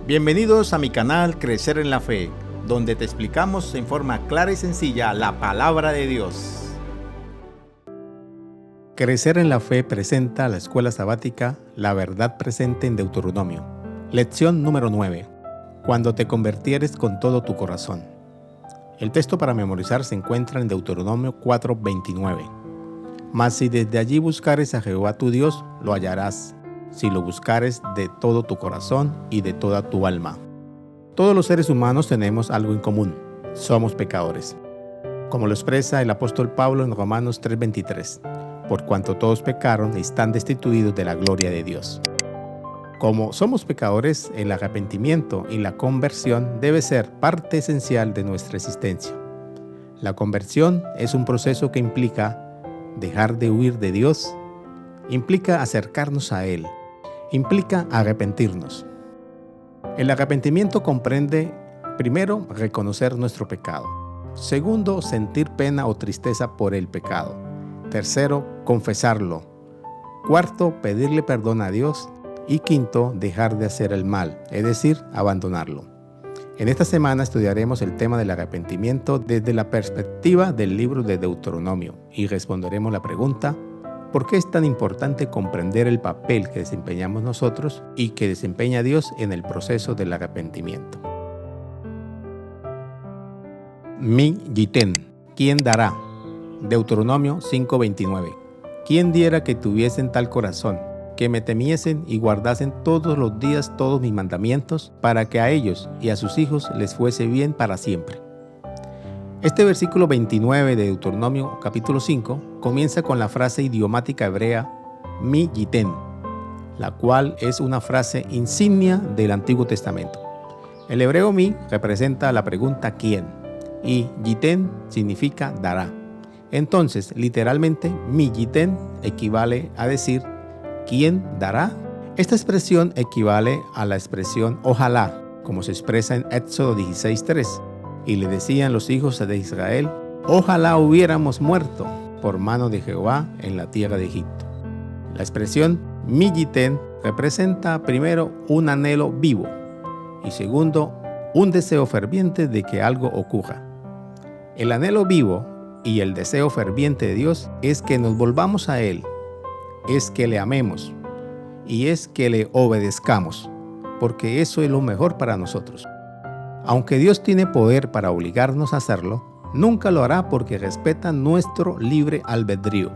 Bienvenidos a mi canal Crecer en la Fe, donde te explicamos en forma clara y sencilla la palabra de Dios. Crecer en la Fe presenta a la escuela sabática La verdad presente en Deuteronomio. Lección número 9. Cuando te convirtieres con todo tu corazón. El texto para memorizar se encuentra en Deuteronomio 4:29. Mas si desde allí buscares a Jehová tu Dios, lo hallarás, si lo buscares de todo tu corazón y de toda tu alma. Todos los seres humanos tenemos algo en común: somos pecadores. Como lo expresa el apóstol Pablo en Romanos 3:23, por cuanto todos pecaron y están destituidos de la gloria de Dios. Como somos pecadores, el arrepentimiento y la conversión debe ser parte esencial de nuestra existencia. La conversión es un proceso que implica dejar de huir de Dios, implica acercarnos a Él, implica arrepentirnos. El arrepentimiento comprende, primero, reconocer nuestro pecado. Segundo, sentir pena o tristeza por el pecado. Tercero, confesarlo. Cuarto, pedirle perdón a Dios. Y quinto, dejar de hacer el mal, es decir, abandonarlo. En esta semana estudiaremos el tema del arrepentimiento desde la perspectiva del libro de Deuteronomio y responderemos la pregunta: ¿por qué es tan importante comprender el papel que desempeñamos nosotros y que desempeña Dios en el proceso del arrepentimiento? Mi Yitén, ¿quién dará? Deuteronomio 5:29. ¿Quién diera que tuviesen tal corazón, que me temiesen y guardasen todos los días todos mis mandamientos, para que a ellos y a sus hijos les fuese bien para siempre? Este versículo 29 de Deuteronomio capítulo 5 comienza con la frase idiomática hebrea Mi Yitén, la cual es una frase insignia del Antiguo Testamento. El hebreo mi representa la pregunta ¿quién? Y Yitén significa dará. Entonces, literalmente, Mi Yitén equivale a decir ¿quién dará? Esta expresión equivale a la expresión ojalá, como se expresa en Éxodo 16:3. Y le decían los hijos de Israel: ojalá hubiéramos muerto por mano de Jehová en la tierra de Egipto. La expresión Mi Yitén representa primero un anhelo vivo y segundo un deseo ferviente de que algo ocurra. El anhelo vivo y el deseo ferviente de Dios es que nos volvamos a Él, es que le amemos y es que le obedezcamos, porque eso es lo mejor para nosotros. Aunque Dios tiene poder para obligarnos a hacerlo, nunca lo hará porque respeta nuestro libre albedrío.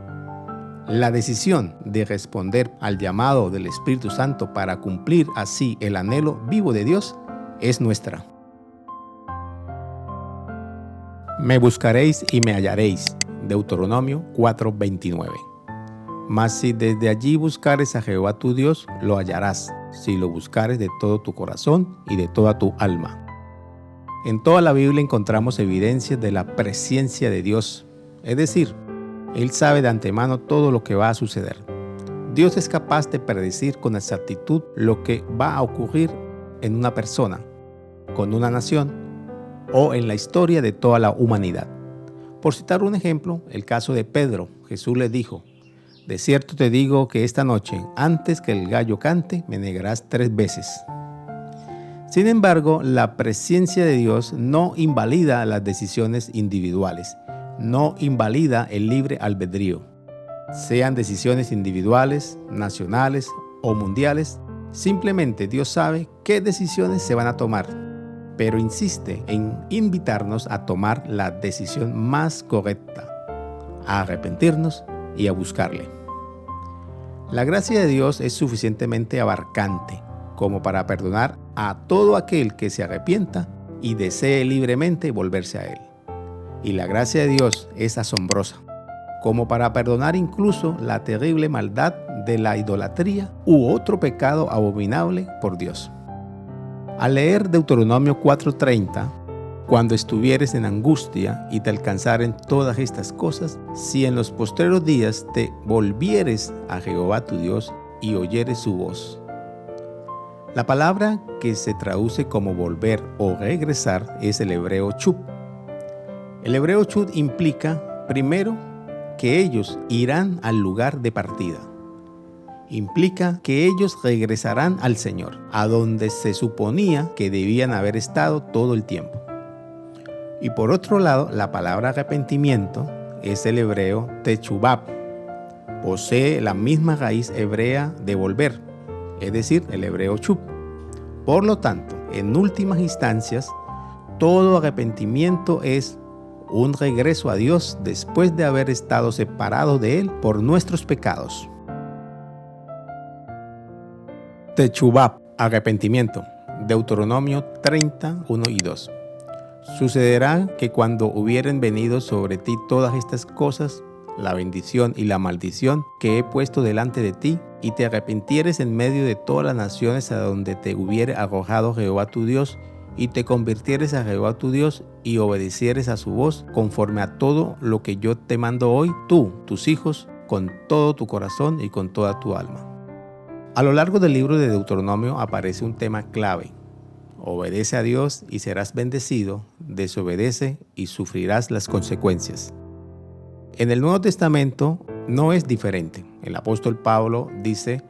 La decisión de responder al llamado del Espíritu Santo para cumplir así el anhelo vivo de Dios es nuestra. Me buscaréis y me hallaréis. Deuteronomio 4:29. Mas si desde allí buscares a Jehová tu Dios, lo hallarás, si lo buscares de todo tu corazón y de toda tu alma. En toda la Biblia encontramos evidencias de la presencia de Dios, es decir, Él sabe de antemano todo lo que va a suceder. Dios es capaz de predecir con exactitud lo que va a ocurrir en una persona, con una nación o en la historia de toda la humanidad. Por citar un ejemplo, el caso de Pedro, Jesús le dijo: de cierto te digo que esta noche, antes que el gallo cante, me negarás 3 veces. Sin embargo, la presencia de Dios no invalida las decisiones individuales, no invalida el libre albedrío. Sean decisiones individuales, nacionales o mundiales, simplemente Dios sabe qué decisiones se van a tomar, pero insiste en invitarnos a tomar la decisión más correcta, a arrepentirnos y a buscarle. La gracia de Dios es suficientemente abarcante como para perdonar a todo aquel que se arrepienta y desee libremente volverse a Él. Y la gracia de Dios es asombrosa, como para perdonar incluso la terrible maldad de la idolatría u otro pecado abominable por Dios. Al leer Deuteronomio 4:30, cuando estuvieres en angustia y te alcanzaren todas estas cosas, si en los postreros días te volvieres a Jehová tu Dios y oyeres su voz. La palabra que se traduce como volver o regresar es el hebreo chup. El hebreo chup implica, primero, que ellos irán al lugar de partida. Implica que ellos regresarán al Señor, a donde se suponía que debían haber estado todo el tiempo. Y por otro lado, la palabra arrepentimiento es el hebreo techubab. Posee la misma raíz hebrea de volver, es decir, el hebreo chub. Por lo tanto, en últimas instancias, todo arrepentimiento es un regreso a Dios después de haber estado separados de Él por nuestros pecados. Techubab, arrepentimiento. Deuteronomio 30, 1 y 2. Sucederá que cuando hubieren venido sobre ti todas estas cosas, la bendición y la maldición que he puesto delante de ti, y te arrepintieres en medio de todas las naciones a donde te hubiere arrojado Jehová tu Dios, y te convirtieres a Jehová tu Dios, y obedecieres a su voz, conforme a todo lo que yo te mando hoy, tú, tus hijos, con todo tu corazón y con toda tu alma. A lo largo del libro de Deuteronomio aparece un tema clave. Obedece a Dios y serás bendecido, desobedece y sufrirás las consecuencias. En el Nuevo Testamento no es diferente. El apóstol Pablo dice: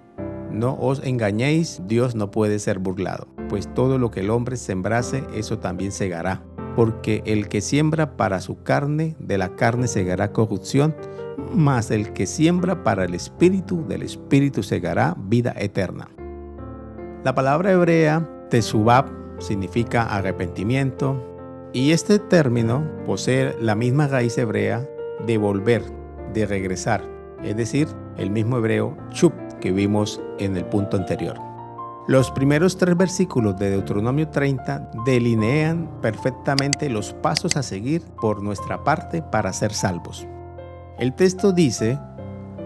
no os engañéis, Dios no puede ser burlado, pues todo lo que el hombre sembrase, eso también segará. Porque el que siembra para su carne, de la carne segará corrupción, mas el que siembra para el Espíritu, del Espíritu segará vida eterna. La palabra hebrea tesubab significa arrepentimiento, y este término posee la misma raíz hebrea de volver, de regresar, es decir, el mismo hebreo chub que vimos en el punto anterior. Los primeros 3 versículos de Deuteronomio 30 delinean perfectamente los pasos a seguir por nuestra parte para ser salvos. El texto dice: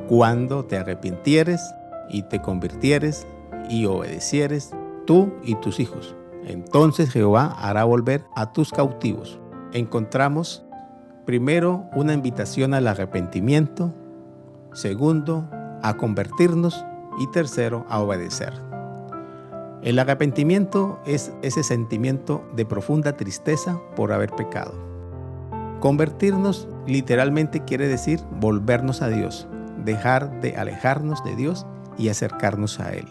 cuando te arrepintieres y te convirtieres y obedecieres, tú y tus hijos, entonces Jehová hará volver a tus cautivos. Encontramos primero una invitación al arrepentimiento, segundo, a convertirnos, y tercero, a obedecer. El arrepentimiento es ese sentimiento de profunda tristeza por haber pecado. Convertirnos literalmente quiere decir volvernos a Dios, dejar de alejarnos de Dios y acercarnos a Él.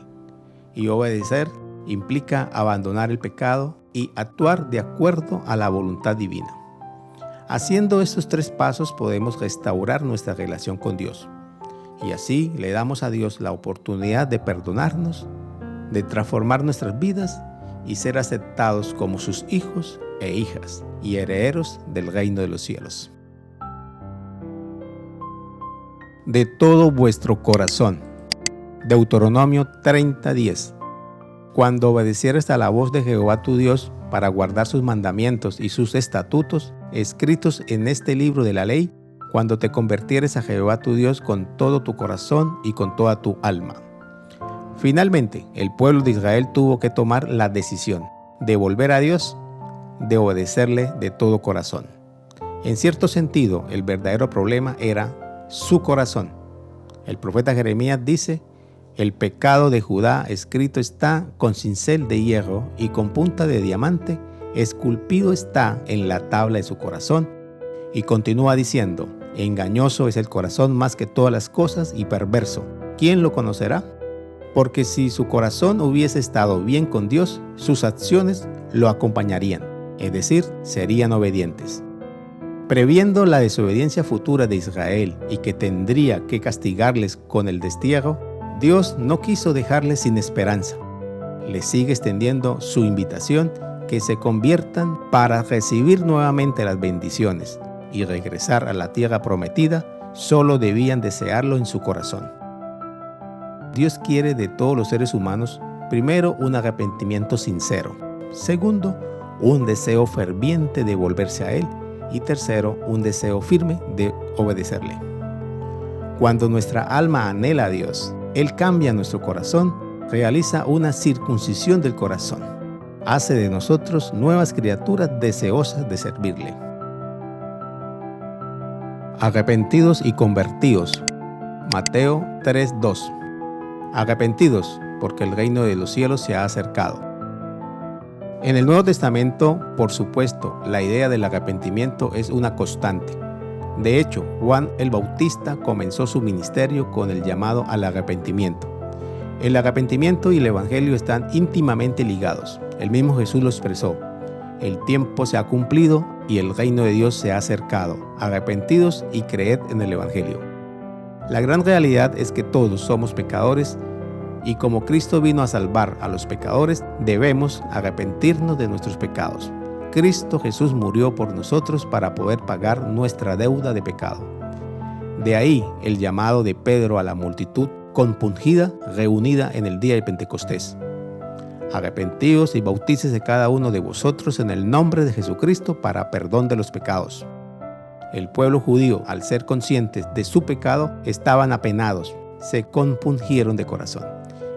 Y obedecer implica abandonar el pecado y actuar de acuerdo a la voluntad divina. Haciendo estos 3 pasos podemos restaurar nuestra relación con Dios. Y así le damos a Dios la oportunidad de perdonarnos, de transformar nuestras vidas y ser aceptados como sus hijos e hijas y herederos del reino de los cielos. De todo vuestro corazón. Deuteronomio 30:10. Cuando obedecieres a la voz de Jehová tu Dios para guardar sus mandamientos y sus estatutos escritos en este libro de la ley, cuando te convirtieres a Jehová tu Dios con todo tu corazón y con toda tu alma. Finalmente, el pueblo de Israel tuvo que tomar la decisión de volver a Dios, de obedecerle de todo corazón. En cierto sentido, el verdadero problema era su corazón. El profeta Jeremías dice: el pecado de Judá escrito está con cincel de hierro y con punta de diamante, esculpido está en la tabla de su corazón. Y continúa diciendo: engañoso es el corazón más que todas las cosas y perverso. ¿Quién lo conocerá? Porque si su corazón hubiese estado bien con Dios, sus acciones lo acompañarían, es decir, serían obedientes. Previendo la desobediencia futura de Israel y que tendría que castigarles con el destierro, Dios no quiso dejarles sin esperanza. Les sigue extendiendo su invitación que se conviertan para recibir nuevamente las bendiciones y regresar a la tierra prometida. Solo debían desearlo en su corazón. Dios quiere de todos los seres humanos, primero, un arrepentimiento sincero. Segundo, un deseo ferviente de volverse a Él. Y tercero, un deseo firme de obedecerle. Cuando nuestra alma anhela a Dios, Él cambia nuestro corazón, realiza una circuncisión del corazón. Hace de nosotros nuevas criaturas deseosas de servirle. Arrepentidos y convertidos. Mateo 3:2. Arrepentidos, porque el reino de los cielos se ha acercado. En el Nuevo Testamento, por supuesto, la idea del arrepentimiento es una constante. De hecho, Juan el Bautista comenzó su ministerio con el llamado al arrepentimiento. El arrepentimiento y el evangelio están íntimamente ligados. El mismo Jesús lo expresó. El tiempo se ha cumplido y el reino de Dios se ha acercado. Arrepentidos y creed en el evangelio. La gran realidad es que todos somos pecadores y como Cristo vino a salvar a los pecadores, debemos arrepentirnos de nuestros pecados. Cristo Jesús murió por nosotros para poder pagar nuestra deuda de pecado. De ahí el llamado de Pedro a la multitud compungida reunida en el día de Pentecostés. Arrepentidos y bautícese cada uno de vosotros en el nombre de Jesucristo para perdón de los pecados. El pueblo judío, al ser conscientes de su pecado, estaban apenados, se compungieron de corazón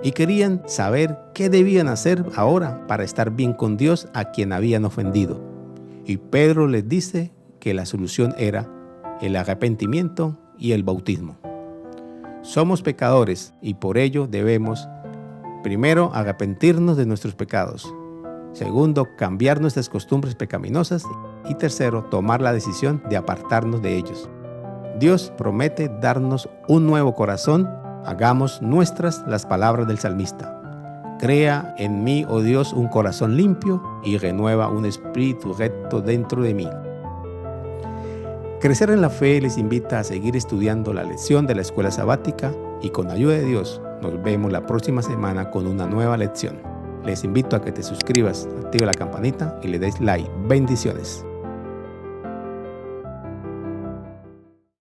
y querían saber qué debían hacer ahora para estar bien con Dios a quien habían ofendido. Y Pedro les dice que la solución era el arrepentimiento y el bautismo. Somos pecadores y por ello debemos, primero, arrepentirnos de nuestros pecados. Segundo, cambiar nuestras costumbres pecaminosas. Y tercero, tomar la decisión de apartarnos de ellos. Dios promete darnos un nuevo corazón. Hagamos nuestras las palabras del salmista. Crea en mí, oh Dios, un corazón limpio y renueva un espíritu recto dentro de mí. Crecer en la Fe les invita a seguir estudiando la lección de la escuela sabática y con ayuda de Dios nos vemos la próxima semana con una nueva lección. Les invito a que te suscribas, active la campanita y le des like. Bendiciones.